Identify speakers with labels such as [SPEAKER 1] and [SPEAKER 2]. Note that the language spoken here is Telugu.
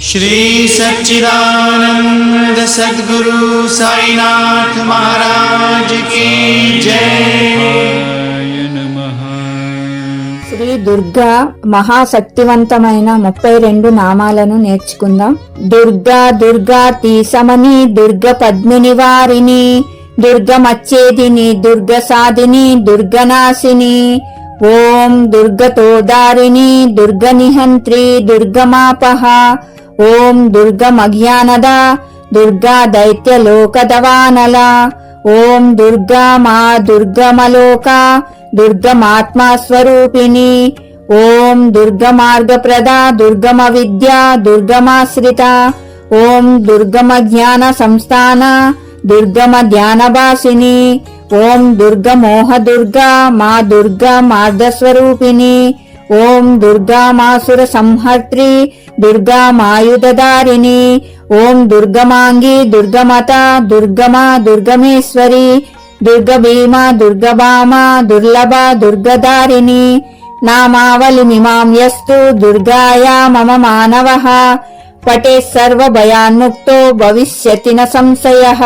[SPEAKER 1] श्री सच्चिदानंद सद्गुरु साईनाथ महाराज की जय।
[SPEAKER 2] శ్రీ దుర్గా మహాశక్తివంతమైన 32 నామాలను నేర్చుకుందాం. దుర్గా దుర్గా తీసమని, దుర్గ పద్మిని వారిని, దుర్గమచ్చేదిని, దుర్గ సాధిని, దుర్గనాశిని. ఓం దుర్గతోదారిణి, దుర్గ నిహంత్రి, దుర్గమాపహ. ఓం దుర్గమజ్ఞానద, దుర్గా దైత్యలోకదవానల. ఓం దుర్గా మా దుర్గమలోక, దుర్గమాత్మా స్వరూపిణి. ఓం దుర్గమార్గప్రద, దుర్గమ విద్య, దుర్గమాశ్రిత. ఓం దుర్గమ జ్ఞాన సంస్థాన, దుర్గమ ధ్యానభాసిని. ఓం దుర్గమోహ దుర్గా మా దుర్గా మార్గస్వరూపిణి. ఓం దుర్గా మాసుర సంహర్త్రి, దుర్గా మాయుధధారిణి. ఓం దుర్గమాంగి, దుర్గమత, దుర్గమా, దుర్గమేశ్వరి. దుర్గభీమ, దుర్గభామ, దుర్లభ, దుర్గధారిణి. నామావళిమిమాం యస్తు దుర్గాయా మమ మానవః, పఠే సర్వభయాన్ముక్తో భవిష్యతి న సంశయః.